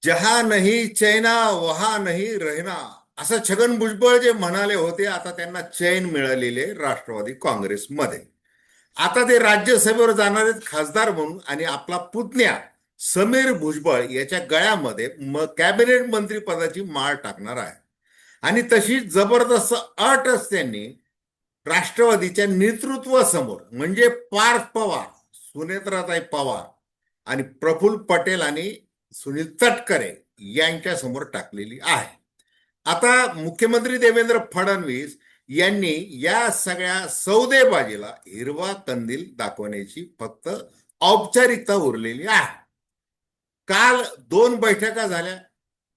जहा नहीं चैना वहा नहीं रहना, असं छगन भुजबळ जे म्हणाले होते, आता त्यांना चैन मिळालेले राष्ट्रवादी काँग्रेसमध्ये. आता ते राज्यसभेवर जाणार आहेत खासदार म्हणून, आणि आपला पुतण्या समीर भुजबळ याच्या गळ्यामध्ये कॅबिनेट मंत्री पदाची माळ टाकणार आहे. आणि तशी जबरदस्त अटच त्यांनी राष्ट्रवादीच्या नेतृत्वासमोर, म्हणजे पार्थ पवार, सुनेत्राताई पवार आणि प्रफुल्ल पटेल आणि सुनील तटकरे यांच्या समोर टाकलेली आहे. आता मुख्यमंत्री देवेंद्र फडणवीस यांनी या सगळ्या सौदेबाजीला हिरवा कंदील दाखवण्याची फक्त औपचारिकता उरलेली आहे. काल दोन बैठका झाल्या.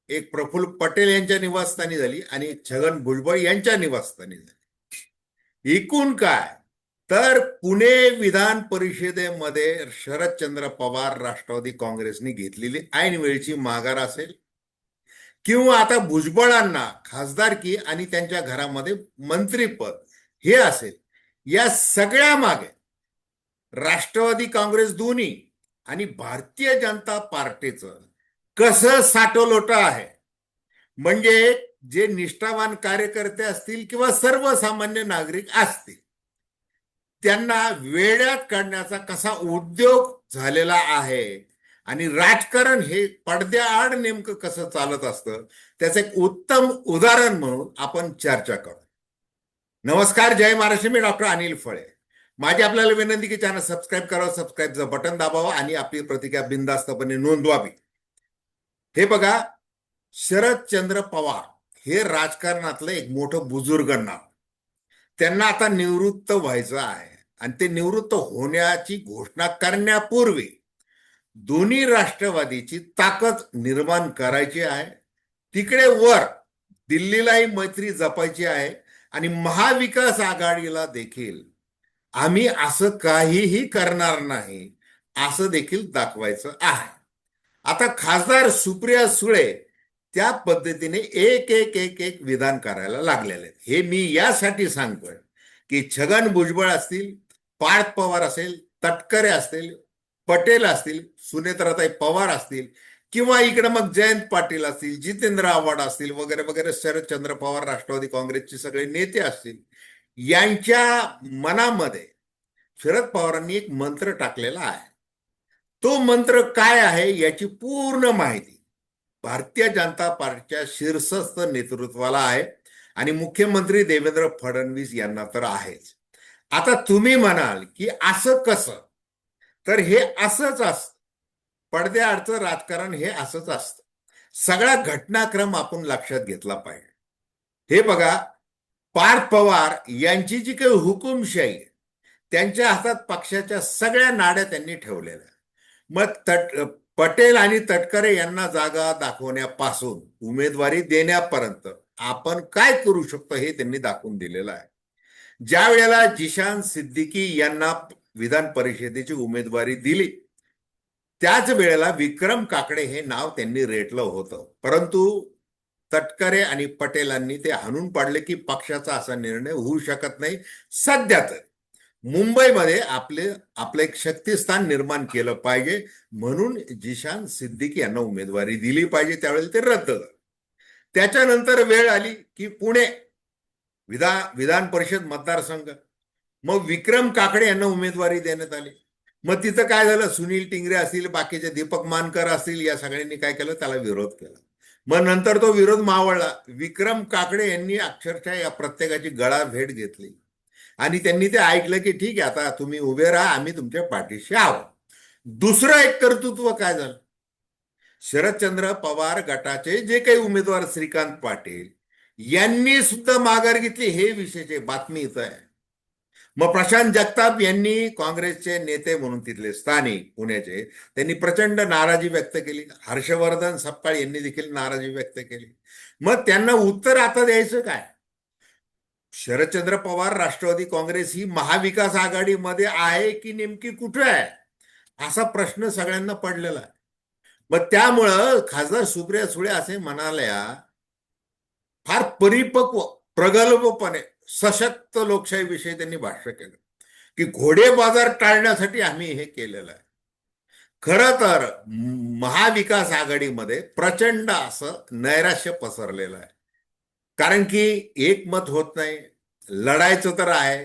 एक प्रफुल्ल पटेल यांच्या निवासस्थानी झाली आणि एक छगन भुजबळ यांच्या निवासस्थानी झाली. एकूण काय, तर पुणे विधान परिषदेमध्ये शरदचंद्र पवार राष्ट्रवादी काँग्रेसने घेतलेली ऐनवेळची माघार असेल, किंवा आता भुजबळांना खासदारकी आणि त्यांच्या घरामध्ये मंत्रीपद हे असेल, या सगळ्या मागे राष्ट्रवादी काँग्रेस दोन्ही आणि भारतीय जनता पार्टीचं कसं साठोलोट आहे. म्हणजे जे निष्ठावान कार्यकर्ते असतील किंवा सर्वसामान्य नागरिक असतील, त्यांना वेड्यात काढण्याचा कसा उद्योग झालेला आहे, आणि राजकारण हे पडद्याआड नेमकं कसं चालत असतं, त्याचं एक उत्तम उदाहरण म्हणून आपण चर्चा करू. नमस्कार, जय महाराष्ट्र. मी डॉक्टर अनिल फळे. माझी आपल्याला विनंती की चॅनल सबस्क्राईब करावं, सबस्क्राईबचं बटन दाबावं आणि आपली प्रतिक्रिया बिनधास्तपणे नोंदवावी. हे बघा, शरदचंद्र पवार हे राजकारणातलं एक मोठं बुजुर्ग नाव. त्यांना आता निवृत्त व्हायचं आहे, आणि ते निवृत्त होण्याची घोषणा करण्यापूर्वी दोन्ही राष्ट्रवादीची ताकद निर्माण करायची आहे. तिकडे वर दिल्लीलाही मैत्री जपायची आहे, आणि महाविकास आघाडीला देखील आम्ही असं काहीही करणार नाही असं देखील दाखवायचं आहे. आता खासदार सुप्रिया सुळे त्या पद्धतीने एक एक एक एक विधान करायला लागलेले आहेत. हे मी यासाठी सांगतोय की छगन भुजबळ असतील, पार्थ पवार असेल, तटकरे असतील, पटेल असतील, सुनेत्राताई पवार असतील, किंवा इकडे मग जयंत पाटील असतील, जितेंद्र आव्हाड असतील, वगैरे वगैरे, शरदचंद्र पवार राष्ट्रवादी काँग्रेसचे सगळे नेते असतील, यांच्या मनामध्ये शरद पवारांनी एक मंत्र टाकलेला आहे. तो मंत्र काय आहे याची पूर्ण माहिती भारतीय जनता पार्टीच्या शीर्षस्थ नेतृत्वाला आहे, आणि मुख्यमंत्री देवेंद्र फडणवीस यांना तर आहेच. आता तुम्ही म्हणाल की असं कसं, तर हे असंच असतं. पडद्याआडचं राजकारण हे असंच असतं. सगळा घटनाक्रम आपण लक्षात घेतला पाहिजे. हे बघा, पार्थ पवार यांची जी काही हुकुमशाही आहे, त्यांच्या हातात पक्षाच्या सगळ्या नाड्या त्यांनी ठेवलेल्या. मग पटेल आणि तटकरे यांना जागा दाखवण्यापासून उमेदवारी देण्यापर्यंत आपण काय करू शकतो हे त्यांनी दाखवून दिलेलं आहे. ज्या वेळेला जिशान सिद्दीकी यांना विधान परिषदेची उमेदवारी दिली, त्याच वेळेला विक्रम काकडे हे नाव त्यांनी रेटलं होतं, परंतु तटकरे आणि पटेलांनी ते हाणून पाडले की पक्षाचा असा निर्णय होऊ शकत नाही. सध्या तर मुंबईमध्ये आपलं एक शक्तिस्थान निर्माण केलं पाहिजे, म्हणून जिशान सिद्दीकी यांना उमेदवारी दिली पाहिजे. त्यावेळेला ते रद्द झालं. त्याच्यानंतर वेळ आली की पुणे विधान परिषद मतदारसंघ, मग विक्रम काकडे यांना उमेदवारी देण्यात आली. मग तिथं काय झालं, सुनील टिंगरे असतील, बाकीचे दीपक मानकर असतील, या सगळ्यांनी काय केलं, त्याला विरोध केला. मग नंतर तो विरोध मावळला. विक्रम काकडे यांनी अक्षरशः या प्रत्येकाची गळा भेट घेतली, आणि त्यांनी ते ऐकलं की ठीक आहे, आता तुम्ही उभे राहा, आम्ही तुमच्या पाठीशी आहोत. दुसरं एक कर्तृत्व काय झालं, शरदचंद्र पवार गटाचे जे काही उमेदवार श्रीकांत पाटील यांनी सुद्धा माघार घेतली. हे विषयाची बातमी इथं आहे. मग प्रशांत जगताप यांनी, काँग्रेसचे नेते म्हणून तिथले स्थानिक पुण्याचे, त्यांनी प्रचंड नाराजी व्यक्त केली. हर्षवर्धन सपकाळ यांनी देखील नाराजी व्यक्त केली. मग त्यांना उत्तर आता द्यायचं काय? शरदचंद्र पवार राष्ट्रवादी काँग्रेस ही महाविकास आघाडीमध्ये आहे की नेमकी कुठे आहे, असा प्रश्न सगळ्यांना पडलेला आहे. मग त्यामुळं खासदार सुप्रिया सुळे असे म्हणाल्या, फार परिपक्व, प्रगल्भपणे सशक्त लोकशाहीविषयी त्यांनी भाष्य केलं की घोडे बाजार टाळण्यासाठी आम्ही हे केलेलं आहे. खरं तर महाविकास आघाडीमध्ये प्रचंड असं नैराश्य पसरलेलं आहे. कारण की एकमत होत नाही. लढायचं तर आहे,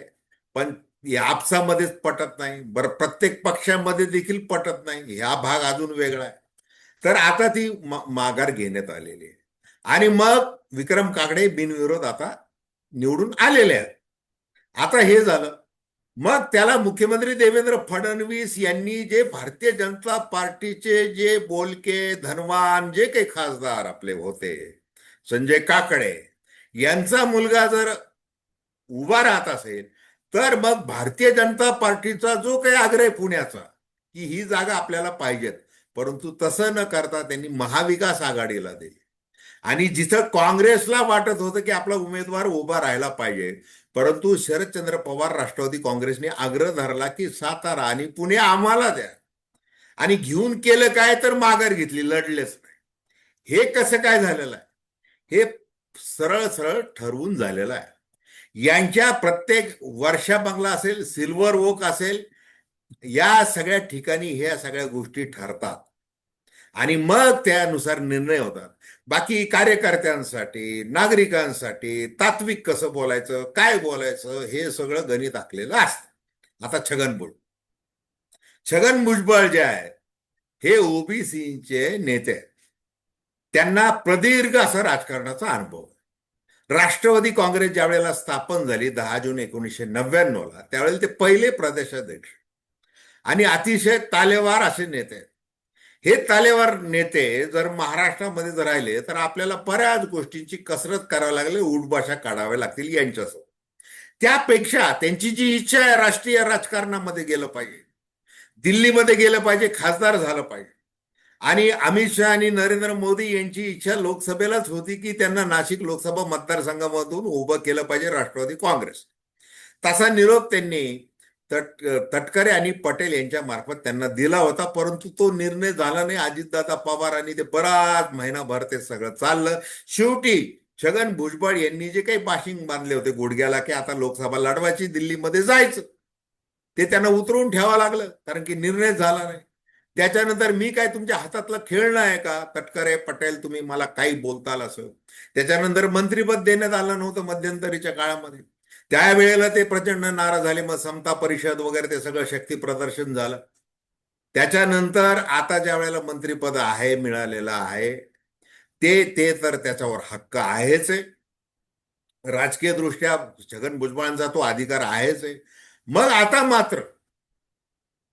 पण या आपसामध्येच पटत नाही. बरं, प्रत्येक पक्षामध्ये देखील पटत नाही. हा भाग अजून वेगळा आहे. तर आता ती माघार घेण्यात आलेली आहे. आणि मग विक्रम काकडे बिनविरोध आता निवडून आलेले आहेत. आता हे झालं. मग त्याला मुख्यमंत्री देवेंद्र फडणवीस यांनी जे भारतीय जनता पार्टीचे जे बोलके धनवान जे काही खासदार आपले होते, संजय काकडे यांचा मुलगा जर उभा राहत असेल, तर मग भारतीय जनता पार्टीचा जो काही आग्रह पुण्याचा की ही जागा आपल्याला पाहिजेत, परंतु तसं न करता त्यांनी महाविकास आघाडीला दिली. आणि जिथं काँग्रेसला वाटत होतं की आपला उमेदवार उभा राहायला पाहिजे, परंतु शरदचंद्र पवार राष्ट्रवादी काँग्रेसने आग्रह धरला की सातारा आणि पुणे आम्हाला द्या. आणि घेऊन केलं काय, तर माघार घेतली, लढलेच नाही. हे कसं काय झालेलं आहे? हे सरळ सरळ ठरवून झालेलं आहे. यांच्या प्रत्येक वर्षा बंगला असेल, सिल्वर ओक असेल, या सगळ्या ठिकाणी ह्या सगळ्या गोष्टी ठरतात आणि मग त्यानुसार निर्णय होतात. बाकी कार्यकर्त्यांसाठी, नागरिकांसाठी तात्विक कसं बोलायचं, काय बोलायचं, हे सगळं गणित आखलेलं असतं. आता छगन भुजबळ जे आहे, हे ओबीसीचे नेते आहेत. त्यांना प्रदीर्घ असं राजकारणाचा अनुभव. राष्ट्रवादी काँग्रेस ज्या वेळेला स्थापन झाली 10 जून 1999ला, त्यावेळेला ते पहिले प्रदेशाध्यक्ष आणि अतिशय तालेवार असे नेते. हे तालेवार नेते जर महाराष्ट्रामध्ये जर राहिले, तर आपल्याला बऱ्याच गोष्टींची कसरत करावी लागेल, उठभाषा काढाव्या लागतील यांच्यासोबत. त्यापेक्षा त्यांची जी इच्छा आहे, राष्ट्रीय राजकारणामध्ये गेलं पाहिजे, दिल्लीमध्ये गेलं पाहिजे, खासदार झालं पाहिजे. आणि अमित शहा आणि नरेंद्र मोदी यांची इच्छा लोकसभेलाच होती की त्यांना नाशिक लोकसभा मतदारसंघामधून उभं केलं पाहिजे राष्ट्रवादी काँग्रेस. तसा निरोप त्यांनी तटकरे आणि पटेल यांच्या मार्फत त्यांना दिला होता, परंतु तो निर्णय झाला नाही. अजितदादा पवार आणि ते बराच महिनाभर ते सगळं चाललं. शेवटी छगन भुजबळ यांनी जे काही बाशिंग बांधले होते गुडघ्याला की आता लोकसभा लढवायची, दिल्लीमध्ये जायचं, ते त्यांना उतरवून ठेवावं लागलं, कारण की निर्णय झाला नाही. त्याच्यानंतर मी काय तुमच्या हातातलं खेळणं आहे का, तटकरे पटेल तुम्ही मला काही बोलताल असं. त्याच्यानंतर मंत्रिपद देण्यात आलं नव्हतं मध्यंतरीच्या काळामध्ये. त्यावेळेला ते प्रचंड नाराज झाले. मग समता परिषद वगैरे ते सगळं शक्ती प्रदर्शन झालं. त्याच्यानंतर आता ज्या वेळेला मंत्रिपद आहे, मिळालेलं आहे, ते ते तर त्याच्यावर हक्क आहेच आहे. राजकीय दृष्ट्या छगन भुजबळांचा तो अधिकार आहेच आहे. मग आता मात्र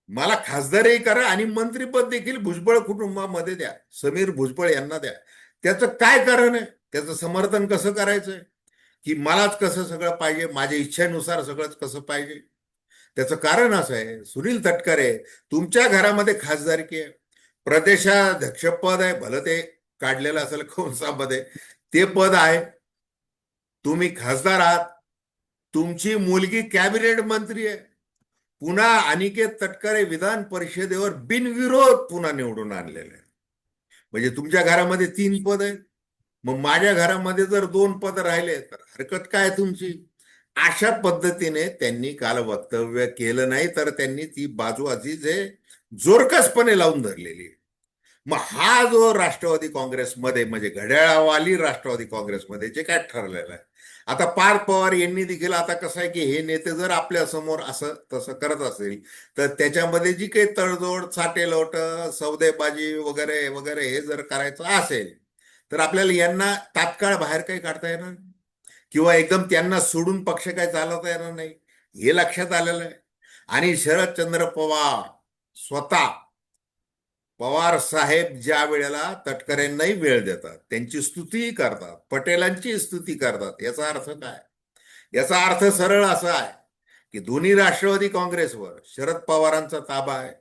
मला खासदारही करा आणि मंत्रिपद देखील भुजबळ कुटुंबामध्ये द्या, समीर भुजबळ यांना द्या. त्याचं काय कारण आहे? त्याचं समर्थन कसं करायचंय की मलाच कसं सगळं पाहिजे, माझ्या इच्छेनुसार सगळंच कसं पाहिजे? त्याचं कारण असं आहे, सुनील तटकरे तुमच्या घरामध्ये खासदारकी आहे, प्रदेशाध्यक्ष पद आहे, भलं ते काढलेलं असेल कंसामध्ये, ते पद आहे, तुम्ही खासदार आहात, तुमची मुलगी कॅबिनेट मंत्री आहे, पुन्हा अनिकेत तटकरे विधान परिषदेवर बिनविरोध पुन्हा निवडून आणलेले आहे. म्हणजे तुमच्या घरामध्ये 3 पद आहेत, मग माझ्या घरामध्ये जर 2 पद राहिले तर हरकत काय तुमची? अशा पद्धतीने त्यांनी काल वक्तव्य केलं नाही, तर त्यांनी ती बाजू अतिशय जोरकसपणे लावून धरलेली आहे. मग हा जो राष्ट्रवादी काँग्रेसमध्ये म्हणजे घड्याळावाली राष्ट्रवादी काँग्रेसमध्ये जे काय ठरलेलं आहे, आता पार्थ पवार यांनी देखील, आता कसं आहे की हे नेते जर आपल्या समोर असं तसं करत असेल, तर त्याच्यामध्ये जी काही तडजोड, साटेलोट, सौदेबाजी वगैरे वगैरे हे जर करायचं असेल, तर आपल्याला यांना तात्काळ बाहेर काही काढता येणार नाही. किंवा एकदम त्यांना सोडून पक्ष काय चालवता येणार नाही, हे लक्षात आलेलं आहे. आणि शरदचंद्र पवार स्वतः, पवार साहेब ज्या वेळेला तटकरेंनाही वेळ देतात, त्यांची स्तुतीही करतात, पटेलांची स्तुती करतात. याचा अर्थ काय? याचा अर्थ सरळ असा आहे की दोन्ही राष्ट्रवादी काँग्रेसवर शरद पवारांचा ताबा आहे.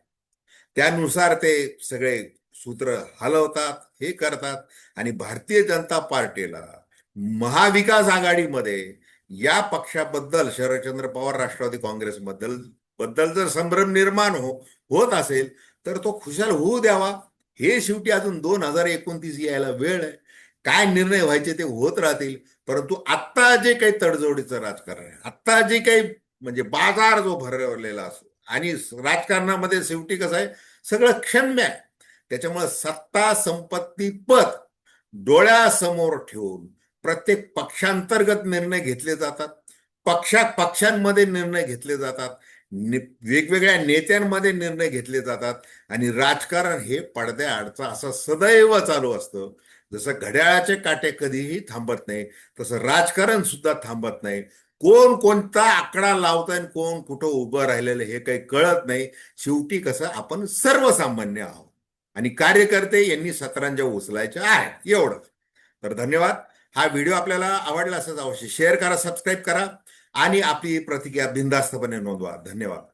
त्यानुसार ते सगळे सूत्र हलवतात, हे करतात. आणि भारतीय जनता पार्टीला महाविकास आघाडीमध्ये या पक्षाबद्दल, शरदचंद्र पवार राष्ट्रवादी काँग्रेसबद्दल बद्दल जर संभ्रम निर्माण होत असेल, तर तो खुशाल होऊ द्यावा. हे शेवटी अजून 2029 यायला वेळ आहे. काय निर्णय व्हायचे ते होत राहतील. परंतु आत्ता जे काही तडजोडीचं राजकारण आहे, आत्ता जे काही म्हणजे बाजार जो भरवलेला असो, आणि राजकारणामध्ये शेवटी कसं आहे, सगळं क्षम्य आहे. त्याच्यामुळे सत्ता, संपत्ती, पद डोळ्यासमोर ठेवून प्रत्येक पक्षांतर्गत निर्णय घेतले जातात, पक्षांमध्ये निर्णय घेतले जातात, वेगवेगळ्या नेत्यांमध्ये निर्णय घेतले जातात आणि राजकारण हे पडद्याआडचं असं सदैव चालू असतं. जसं घड्याळाचे काटे कधीही थांबत नाही, तसं राजकारण सुद्धा थांबत नाही. कोण कोणता आकडा लावताय आणि कोण कुठं उभं राहिलेलं हे काही कळत नाही. शेवटी कसं आपण सर्वसामान्य आहोत आणि कार्यकर्ते यांनी सतरंजा उचलायच्या आहेत एवढंच. तर धन्यवाद. हा व्हिडिओ आपल्याला आवडला असेल अवश्य शेअर करा, सबस्क्राईब करा आणि आपली प्रतिक्रिया बिनधास्तपणे नोंदवा. धन्यवाद.